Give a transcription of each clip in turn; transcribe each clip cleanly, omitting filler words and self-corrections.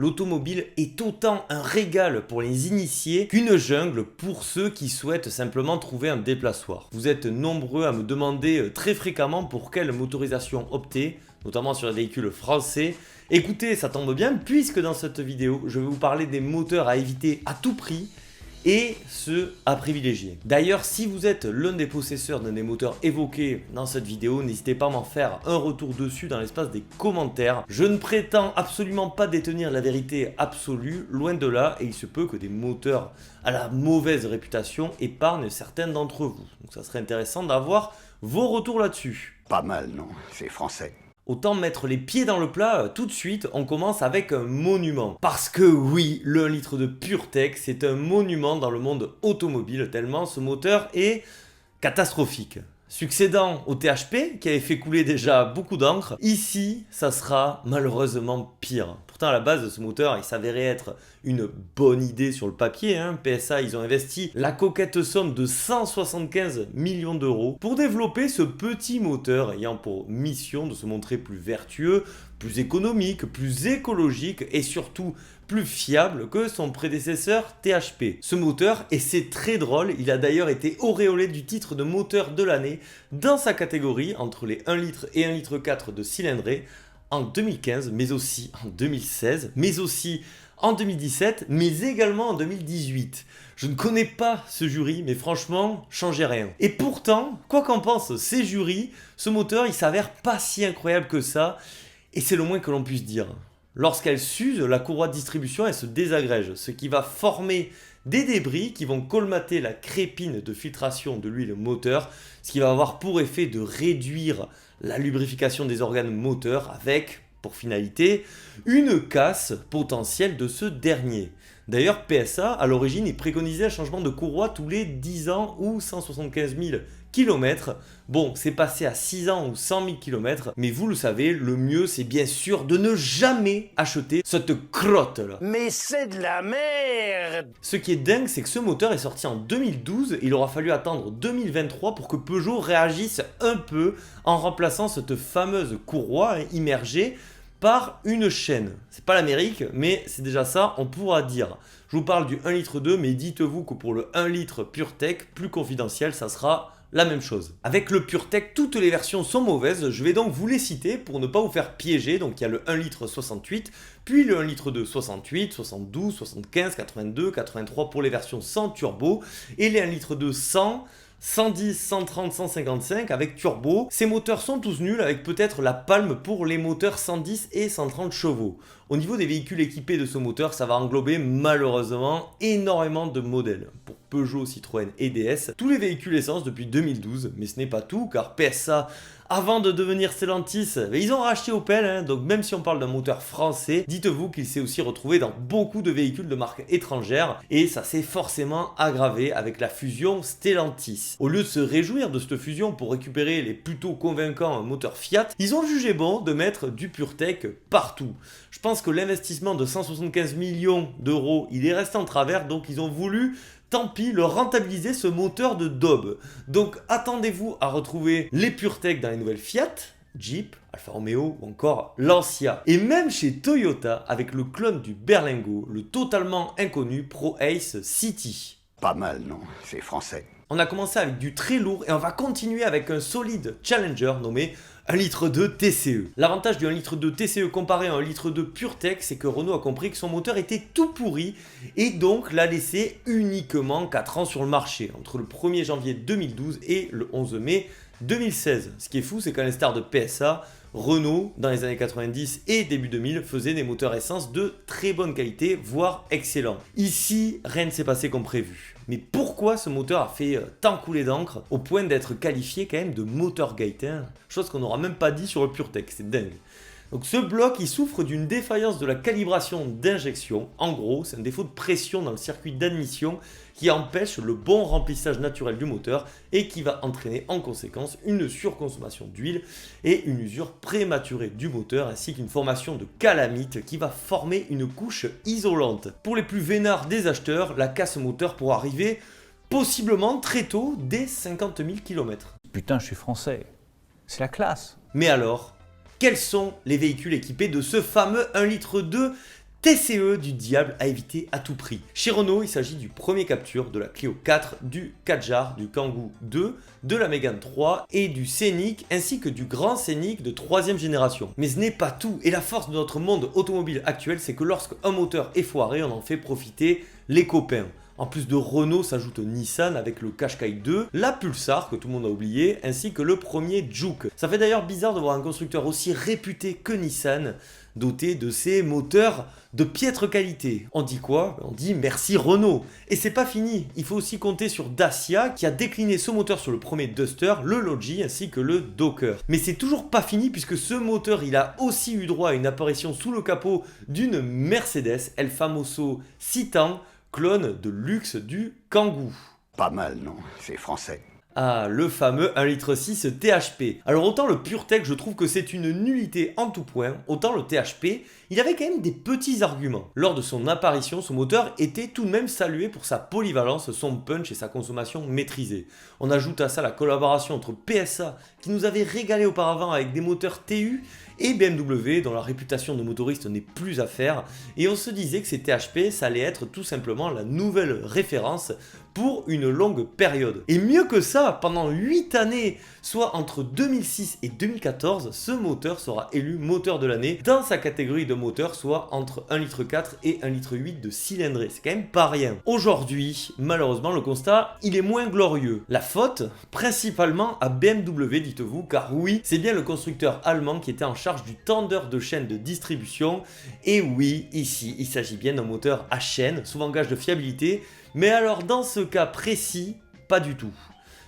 L'automobile est autant un régal pour les initiés qu'une jungle pour ceux qui souhaitent simplement trouver un déplaçoir. Vous êtes nombreux à me demander très fréquemment pour quelle motorisation opter, notamment sur les véhicules français. Écoutez, ça tombe bien puisque dans cette vidéo, je vais vous parler des moteurs à éviter à tout prix et ceux à privilégier. D'ailleurs, si vous êtes l'un des possesseurs d'un des moteurs évoqués dans cette vidéo, n'hésitez pas à m'en faire un retour dessus dans l'espace des commentaires. Je ne prétends absolument pas détenir la vérité absolue, loin de là, et il se peut que des moteurs à la mauvaise réputation épargnent certains d'entre vous. Donc ça serait intéressant d'avoir vos retours là-dessus. Pas mal, non? C'est français. Autant mettre les pieds dans le plat tout de suite, on commence avec un monument. Parce que oui, le 1 litre de PureTech, c'est un monument dans le monde automobile, tellement ce moteur est catastrophique. Succédant au THP, qui avait fait couler déjà beaucoup d'encre, ici, ça sera malheureusement pire. Pourtant, à la base de ce moteur, il s'avérait être une bonne idée sur le papier. PSA, ils ont investi la coquette somme de 175 millions d'euros pour développer ce petit moteur ayant pour mission de se montrer plus vertueux, plus économique, plus écologique et surtout plus fiable que son prédécesseur THP. Ce moteur, et c'est très drôle, il a d'ailleurs été auréolé du titre de moteur de l'année dans sa catégorie entre les 1 litre et 1 litre 4 de cylindrée en 2015, mais aussi en 2016, mais aussi en 2017, mais également en 2018. Je ne connais pas ce jury, mais franchement, changez rien. Et pourtant, quoi qu'en pensent ces jurys, ce moteur, il s'avère pas si incroyable que ça, et c'est le moins que l'on puisse dire. Lorsqu'elle s'use, la courroie de distribution, elle se désagrège, ce qui va former des débris qui vont colmater la crépine de filtration de l'huile moteur, ce qui va avoir pour effet de réduire la lubrification des organes moteurs avec, pour finalité, une casse potentielle de ce dernier. D'ailleurs, PSA, à l'origine, il préconisait un changement de courroie tous les 10 ans ou 175 000 km. Bon, c'est passé à 6 ans ou 100 000 km, mais vous le savez, le mieux, c'est bien sûr de ne jamais acheter cette crotte-là. Mais c'est de la merde! Ce qui est dingue, c'est que ce moteur est sorti en 2012, il aura fallu attendre 2023 pour que Peugeot réagisse un peu en remplaçant cette fameuse courroie immergée par une chaîne. C'est pas l'Amérique, mais c'est déjà ça, on pourra dire. Je vous parle du 1 litre 2, mais dites-vous que pour le 1 litre PureTech, plus confidentiel, ça sera la même chose. Avec le PureTech, toutes les versions sont mauvaises, je vais donc vous les citer pour ne pas vous faire piéger. Donc il y a le 1 litre 68, puis le 1 litre 2 68, 72, 75, 82, 83 pour les versions sans turbo, et les 1 litre 2 100, 110, 130, 155 avec turbo. Ces moteurs sont tous nuls avec peut-être la palme pour les moteurs 110 et 130 chevaux. Au niveau des véhicules équipés de ce moteur, ça va englober malheureusement énormément de modèles. Pour Peugeot, Citroën et DS, tous les véhicules essence depuis 2012, mais ce n'est pas tout car PSA, avant de devenir Stellantis, ils ont racheté Opel, donc même si on parle d'un moteur français, dites-vous qu'il s'est aussi retrouvé dans beaucoup de véhicules de marques étrangères et ça s'est forcément aggravé avec la fusion Stellantis. Au lieu de se réjouir de cette fusion pour récupérer les plutôt convaincants moteurs Fiat, ils ont jugé bon de mettre du PureTech partout. Je pense que l'investissement de 175 millions d'euros, il est resté en travers, donc ils ont voulu, tant pis, leur rentabiliser ce moteur de daube. Donc attendez-vous à retrouver les PureTech dans les nouvelles Fiat, Jeep, Alfa Romeo ou encore Lancia. Et même chez Toyota avec le clone du Berlingo, le totalement inconnu ProAce City. Pas mal, non? C'est français. On a commencé avec du très lourd et on va continuer avec un solide Challenger nommé 1 litre 2 TCE. L'avantage du 1 litre 2 TCE comparé à 1 litre 2 PureTech, c'est que Renault a compris que son moteur était tout pourri et donc l'a laissé uniquement 4 ans sur le marché, entre le 1er janvier 2012 et le 11 mai 2016. Ce qui est fou, c'est qu'à l'instar de PSA, Renault, dans les années 90 et début 2000, faisait des moteurs essence de très bonne qualité, voire excellents. Ici, rien ne s'est passé comme prévu. Mais pourquoi ce moteur a fait tant couler d'encre au point d'être qualifié quand même de Motorgate, chose qu'on n'aura même pas dit sur le PureTech, c'est dingue. Donc ce bloc, il souffre d'une défaillance de la calibration d'injection. En gros, c'est un défaut de pression dans le circuit d'admission qui empêche le bon remplissage naturel du moteur et qui va entraîner en conséquence une surconsommation d'huile et une usure prématurée du moteur ainsi qu'une formation de calamite qui va former une couche isolante. Pour les plus vénards des acheteurs, la casse moteur pourra arriver possiblement très tôt, dès 50 000 km. Putain, je suis français. C'est la classe. Mais alors, quels sont les véhicules équipés de ce fameux 1 litre 2 TCE du diable à éviter à tout prix. Chez Renault, il s'agit du premier capture de la Clio 4, du Kadjar, du Kangoo 2, de la Mégane 3 et du Scénic ainsi que du Grand Scénic de 3ème génération. Mais ce n'est pas tout, et la force de notre monde automobile actuel, c'est que lorsqu'un moteur est foiré, on en fait profiter les copains. En plus de Renault s'ajoute Nissan avec le Qashqai 2, la Pulsar que tout le monde a oublié, ainsi que le premier Juke. Ça fait d'ailleurs bizarre de voir un constructeur aussi réputé que Nissan doté de ces moteurs de piètre qualité. On dit quoi? On dit merci Renault. Et c'est pas fini, il faut aussi compter sur Dacia qui a décliné ce moteur sur le premier Duster, le Logi ainsi que le Docker. Mais c'est toujours pas fini puisque ce moteur il a aussi eu droit à une apparition sous le capot d'une Mercedes, El Famoso Citan, clone de luxe du Kangoo. Pas mal, non? C'est français. Ah, le fameux 1,6 L THP. Alors autant le PureTech, je trouve que c'est une nullité en tout point, autant le THP, il avait quand même des petits arguments. Lors de son apparition, ce moteur était tout de même salué pour sa polyvalence, son punch et sa consommation maîtrisée. On ajoute à ça la collaboration entre PSA, qui nous avait régalé auparavant avec des moteurs TU, et BMW, dont la réputation de motoriste n'est plus à faire, et on se disait que ces THP, ça allait être tout simplement la nouvelle référence pour une longue période. Et mieux que ça, pendant 8 années, soit entre 2006 et 2014, ce moteur sera élu moteur de l'année dans sa catégorie de moteur, soit entre 1,4 litre et 1,8 litre de cylindrée. C'est quand même pas rien. Aujourd'hui, malheureusement, le constat, il est moins glorieux. La faute, principalement à BMW, dites-vous, car oui, c'est bien le constructeur allemand qui était en charge du tendeur de chaîne de distribution. Et oui, ici, il s'agit bien d'un moteur à chaîne, souvent gage de fiabilité, mais alors dans ce cas précis, pas du tout.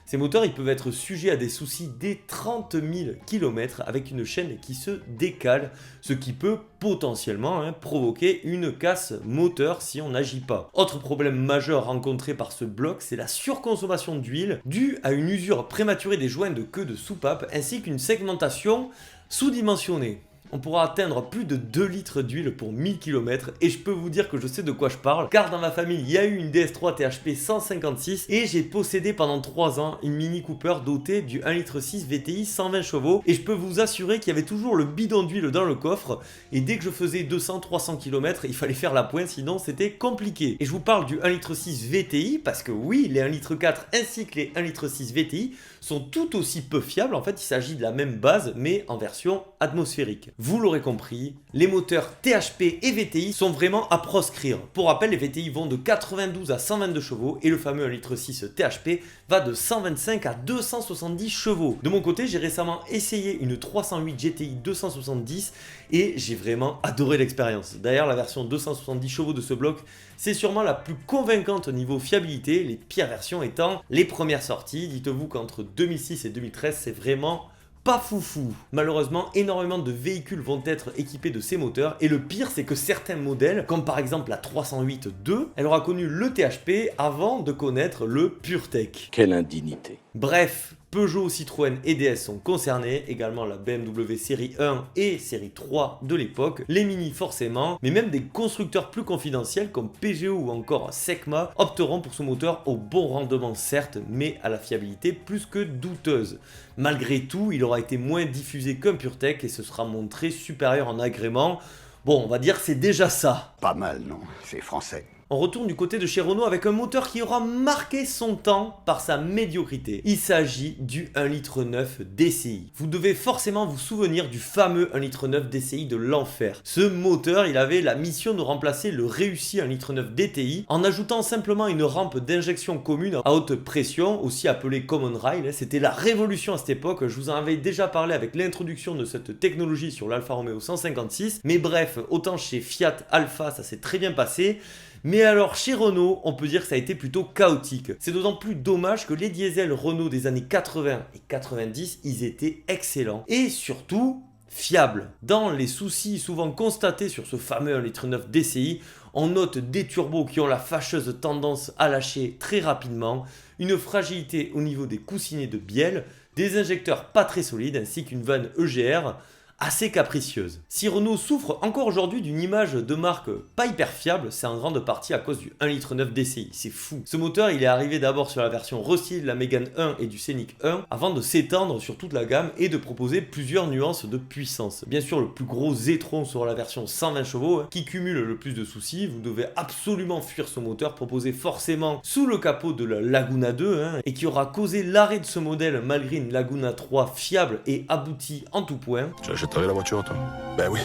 Ces moteurs ils peuvent être sujets à des soucis dès 30 000 km avec une chaîne qui se décale, ce qui peut potentiellement provoquer une casse moteur si on n'agit pas. Autre problème majeur rencontré par ce bloc, c'est la surconsommation d'huile due à une usure prématurée des joints de queue de soupape ainsi qu'une segmentation sous-dimensionnée. On pourra atteindre plus de 2 litres d'huile pour 1000 km et je peux vous dire que je sais de quoi je parle car dans ma famille il y a eu une DS3 THP 156 et j'ai possédé pendant 3 ans une Mini Cooper dotée du 1,6 litre VTI 120 chevaux et je peux vous assurer qu'il y avait toujours le bidon d'huile dans le coffre et dès que je faisais 200-300 km il fallait faire la pointe sinon c'était compliqué. Et je vous parle du 1,6 litre VTI parce que oui, les 1,4 litre ainsi que les 1,6 litre VTI sont tout aussi peu fiables. En fait il s'agit de la même base mais en version atmosphérique. Vous l'aurez compris, les moteurs THP et VTI sont vraiment à proscrire. Pour rappel, les VTI vont de 92 à 122 chevaux et le fameux 1,6 litre THP va de 125 à 270 chevaux. De mon côté, j'ai récemment essayé une 308 GTI 270 et j'ai vraiment adoré l'expérience. D'ailleurs, la version 270 chevaux de ce bloc, c'est sûrement la plus convaincante au niveau fiabilité, les pires versions étant les premières sorties. Dites-vous qu'entre 2006 et 2013, c'est vraiment pas foufou. Malheureusement, énormément de véhicules vont être équipés de ces moteurs et le pire c'est que certains modèles, comme par exemple la 308-2, elle aura connu le THP avant de connaître le PureTech. Quelle indignité. Bref, Peugeot, Citroën et DS sont concernés, également la BMW série 1 et série 3 de l'époque, les Mini forcément, mais même des constructeurs plus confidentiels comme Peugeot ou encore Secma opteront pour ce moteur au bon rendement certes, mais à la fiabilité plus que douteuse. Malgré tout, il aura été moins diffusé qu'un PureTech et se sera montré supérieur en agrément. Bon, on va dire que c'est déjà ça. Pas mal, non? C'est français. On retourne du côté de chez Renault avec un moteur qui aura marqué son temps par sa médiocrité. Il s'agit du 1,9 litre DCI. Vous devez forcément vous souvenir du fameux 1,9 litre DCI de l'enfer. Ce moteur, il avait la mission de remplacer le réussi 1,9 litre DTI en ajoutant simplement une rampe d'injection commune à haute pression, aussi appelée Common Rail. C'était la révolution à cette époque. Je vous en avais déjà parlé avec l'introduction de cette technologie sur l'Alfa Romeo 156. Mais bref, autant chez Fiat Alpha, ça s'est très bien passé. Mais alors chez Renault, on peut dire que ça a été plutôt chaotique. C'est d'autant plus dommage que les diesels Renault des années 80 et 90, ils étaient excellents. Et surtout, fiables. Dans les soucis souvent constatés sur ce fameux 1,9 litre DCI, on note des turbos qui ont la fâcheuse tendance à lâcher très rapidement, une fragilité au niveau des coussinets de bielle, des injecteurs pas très solides ainsi qu'une vanne EGR assez capricieuse. Si Renault souffre encore aujourd'hui d'une image de marque pas hyper fiable, c'est en grande partie à cause du 1,9 litre DCI, c'est fou. Ce moteur il est arrivé d'abord sur la version restyle de la Mégane 1 et du Scénic 1 avant de s'étendre sur toute la gamme et de proposer plusieurs nuances de puissance. Bien sûr le plus gros z-tron sera la version 120 chevaux qui cumule le plus de soucis, vous devez absolument fuir ce moteur proposé forcément sous le capot de la Laguna 2 et qui aura causé l'arrêt de ce modèle malgré une Laguna 3 fiable et aboutie en tout point. Tu achèterais la voiture, toi? Ben oui.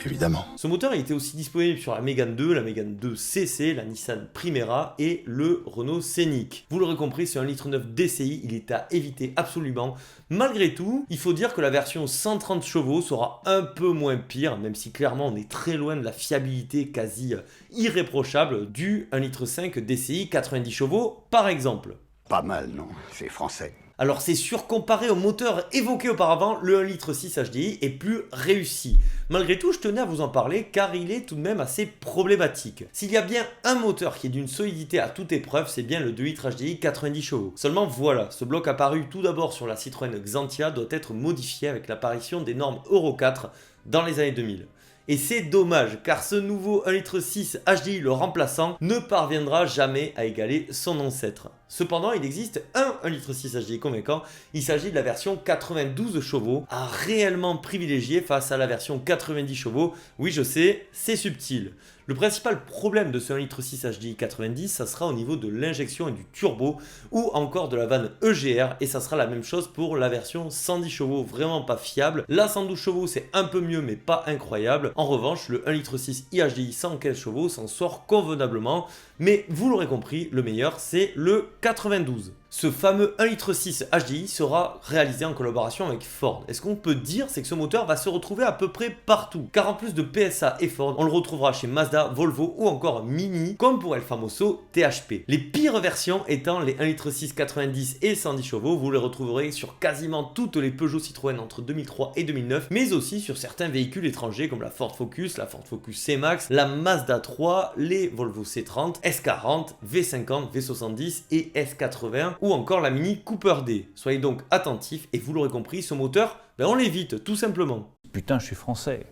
Évidemment. Ce moteur il était aussi disponible sur la Mégane 2, la Mégane 2 CC, la Nissan Primera et le Renault Scénic. Vous l'aurez compris, c'est un 1,9 litre DCI, il est à éviter absolument. Malgré tout, il faut dire que la version 130 chevaux sera un peu moins pire, même si clairement on est très loin de la fiabilité quasi irréprochable du 1,5 litre DCI 90 chevaux par exemple. Pas mal, non? C'est français. Alors c'est sûr, comparé au moteur évoqué auparavant, le 1,6 litre HDI est plus réussi. Malgré tout, je tenais à vous en parler car il est tout de même assez problématique. S'il y a bien un moteur qui est d'une solidité à toute épreuve, c'est bien le 2 litres HDI 90 chevaux. Seulement voilà, ce bloc apparu tout d'abord sur la Citroën Xantia doit être modifié avec l'apparition des normes Euro 4 dans les années 2000. Et c'est dommage car ce nouveau 1,6 litre HDI le remplaçant ne parviendra jamais à égaler son ancêtre. Cependant, il existe un 1,6 litre HDI convaincant, il s'agit de la version 92 chevaux, à réellement privilégier face à la version 90 chevaux. Oui, je sais, c'est subtil. Le principal problème de ce 1,6 litre HDI 90, ça sera au niveau de l'injection et du turbo, ou encore de la vanne EGR, et ça sera la même chose pour la version 110 chevaux, vraiment pas fiable. La 112 chevaux, c'est un peu mieux, mais pas incroyable. En revanche, le 1,6 litre HDI 115 chevaux s'en sort convenablement, mais vous l'aurez compris, le meilleur, c'est le 92. Ce fameux 1,6 litre HDI sera réalisé en collaboration avec Ford. Et ce qu'on peut dire, c'est que ce moteur va se retrouver à peu près partout. Car en plus de PSA et Ford, on le retrouvera chez Mazda, Volvo ou encore Mini, comme pour El Famoso THP. Les pires versions étant les 1,6 litre 90 et 110 chevaux, vous les retrouverez sur quasiment toutes les Peugeot Citroën entre 2003 et 2009, mais aussi sur certains véhicules étrangers comme la Ford Focus, la Ford Focus C-Max, la Mazda 3, les Volvo C30, S40, V50, V70 et S80, ou encore la Mini Cooper D. Soyez donc attentifs et vous l'aurez compris, ce moteur, on l'évite tout simplement. Putain, je suis français.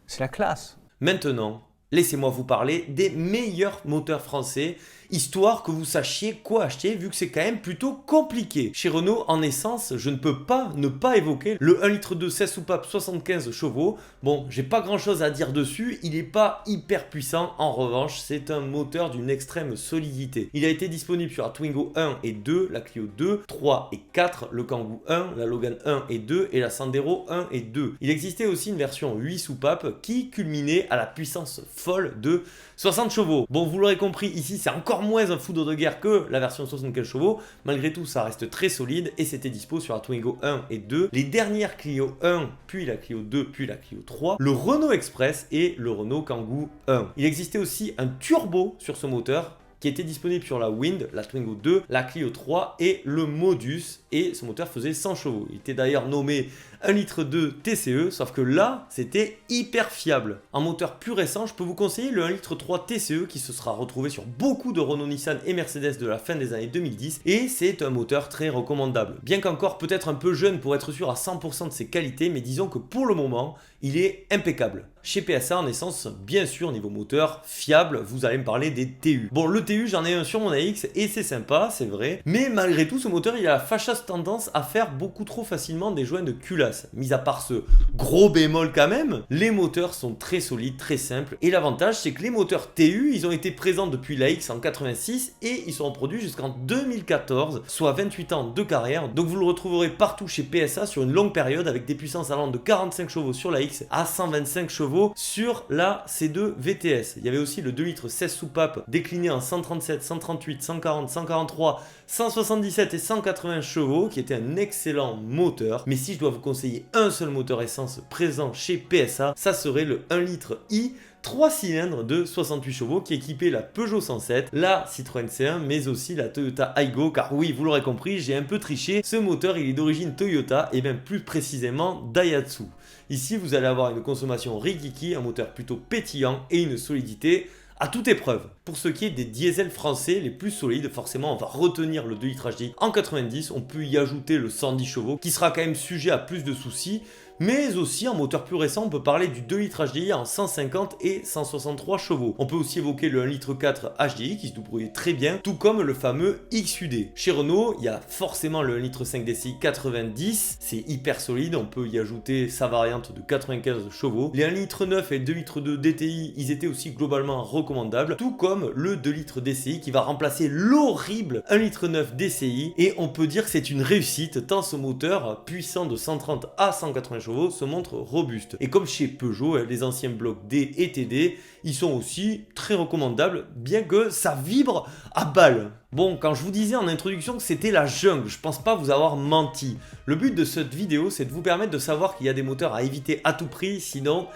C'est la classe. Maintenant, laissez-moi vous parler des meilleurs moteurs français, histoire que vous sachiez quoi acheter vu que c'est quand même plutôt compliqué. Chez Renault, en essence, je ne peux pas ne pas évoquer le 1,2 litre 16 soupapes 75 chevaux. Bon, j'ai pas grand chose à dire dessus, il n'est pas hyper puissant, en revanche, c'est un moteur d'une extrême solidité. Il a été disponible sur la Twingo 1 et 2, la Clio 2, 3 et 4, le Kangoo 1, la Logan 1 et 2 et la Sandero 1 et 2. Il existait aussi une version 8 soupapes qui culminait à la puissance folle de 60 chevaux. Bon, vous l'aurez compris, ici c'est encore moins un foudre de guerre que la version 75 chevaux. Malgré tout, ça reste très solide et c'était dispo sur la Twingo 1 et 2, les dernières Clio 1, puis la Clio 2, puis la Clio 3, le Renault Express et le Renault Kangoo 1. Il existait aussi un turbo sur ce moteur qui était disponible sur la Wind, la Twingo 2, la Clio 3 et le Modus, et ce moteur faisait 100 chevaux. Il était d'ailleurs nommé 1,2 litre TCE, sauf que là, c'était hyper fiable. En moteur plus récent, je peux vous conseiller le 1,3 litre TCE qui se sera retrouvé sur beaucoup de Renault, Nissan et Mercedes de la fin des années 2010, et c'est un moteur très recommandable. Bien qu'encore peut-être un peu jeune pour être sûr à 100% de ses qualités, mais disons que pour le moment, il est impeccable. Chez PSA, en essence, bien sûr, niveau moteur, fiable, vous allez me parler des TU. Bon, le TU, j'en ai un sur mon AX et c'est sympa, c'est vrai. Mais malgré tout, ce moteur, il a la fâcheuse tendance à faire beaucoup trop facilement des joints de culasse. Mis à part ce gros bémol quand même, les moteurs sont très solides, très simples. Et l'avantage, c'est que les moteurs TU, ils ont été présents depuis l'AX en 86 et ils seront produits jusqu'en 2014, soit 28 ans de carrière. Donc vous le retrouverez partout chez PSA sur une longue période avec des puissances allant de 45 chevaux sur l'AX à 125 chevaux sur la C2 VTS. Il y avait aussi le 2 litres 16 soupapes décliné en 137, 138, 140, 143, 177 et 180 chevaux qui était un excellent moteur. Mais si je dois vous conseiller un seul moteur essence présent chez PSA, ça serait le 1 litre i 3 cylindres de 68 chevaux qui équipait la Peugeot 107, la Citroën C1 mais aussi la Toyota Aygo, car oui, vous l'aurez compris, j'ai un peu triché, ce moteur il est d'origine Toyota et même plus précisément Daihatsu. Ici vous allez avoir une consommation rikiki, un moteur plutôt pétillant et une solidité à toute épreuve. Pour ce qui est des diesels français les plus solides, forcément on va retenir le 2 litres HDI en 90, on peut y ajouter le 110 chevaux qui sera quand même sujet à plus de soucis, mais aussi en moteur plus récent on peut parler du 2 litres HDI en 150 et 163 chevaux. On peut aussi évoquer le 1 litre 4 HDI qui se débrouille très bien, tout comme le fameux XUD. Chez Renault, il y a forcément le 1 litre 5 DCI 90, c'est hyper solide, on peut y ajouter sa variante de 95 chevaux. Les 1 litre 9 et 2 litres 2 DTI, ils étaient aussi globalement recommandables, tout comme le 2 litres DCI qui va remplacer l'horrible 1 litre 9 DCI, et on peut dire que c'est une réussite tant ce moteur puissant de 130 à 180 chevaux se montre robuste. Et comme chez Peugeot, les anciens blocs D et TD, ils sont aussi très recommandables, bien que ça vibre à balle. Bon, quand je vous disais en introduction que c'était la jungle, je pense pas vous avoir menti. Le but de cette vidéo, c'est de vous permettre de savoir qu'il y a des moteurs à éviter à tout prix, sinon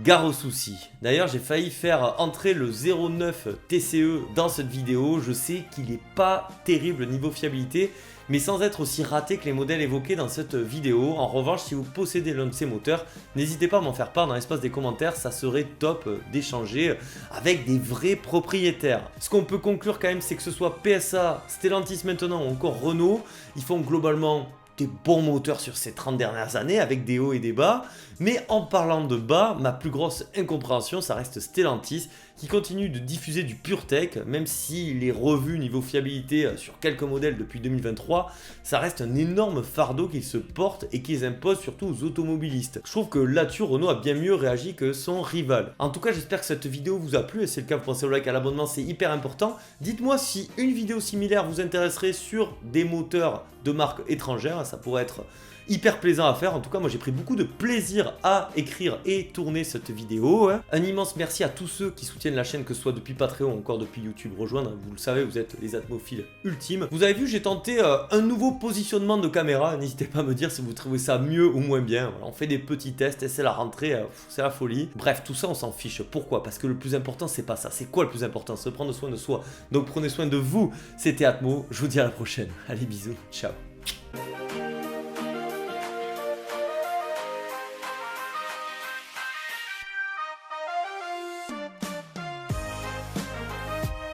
gare aux soucis. D'ailleurs, j'ai failli faire entrer le 09 TCE dans cette vidéo. Je sais qu'il est pas terrible niveau fiabilité, mais sans être aussi raté que les modèles évoqués dans cette vidéo. En revanche, si vous possédez l'un de ces moteurs, n'hésitez pas à m'en faire part dans l'espace des commentaires, ça serait top d'échanger avec des vrais propriétaires. Ce qu'on peut conclure quand même, c'est que ce soit PSA, Stellantis maintenant ou encore Renault, ils font globalement des bons moteurs sur ces 30 dernières années avec des hauts et des bas, mais en parlant de bas, ma plus grosse incompréhension ça reste Stellantis qui continue de diffuser du PureTech, même s'il est revu niveau fiabilité sur quelques modèles depuis 2023, ça reste un énorme fardeau qu'ils se portent et qu'ils imposent surtout aux automobilistes. Je trouve que là-dessus Renault a bien mieux réagi que son rival. En tout cas, j'espère que cette vidéo vous a plu, et si c'est le cas, vous pensez au like, à l'abonnement, c'est hyper important. Dites-moi si une vidéo similaire vous intéresserait sur des moteurs de marque étrangère, ça pourrait être hyper plaisant à faire. En tout cas, moi j'ai pris beaucoup de plaisir à écrire et tourner cette vidéo. Un immense merci à tous ceux qui soutiennent la chaîne, que ce soit depuis Patreon ou encore depuis YouTube. Rejoindre, vous le savez, vous êtes les atmophiles ultimes. Vous avez vu, j'ai tenté un nouveau positionnement de caméra. N'hésitez pas à me dire si vous trouvez ça mieux ou moins bien. Voilà, on fait des petits tests et c'est la rentrée, c'est la folie. Bref, tout ça on s'en fiche. Pourquoi? Parce que le plus important c'est pas ça. C'est quoi le plus important? Se prendre soin de soi. Donc prenez soin de vous. C'était Atmo, je vous dis à la prochaine. Allez, bisous, ciao.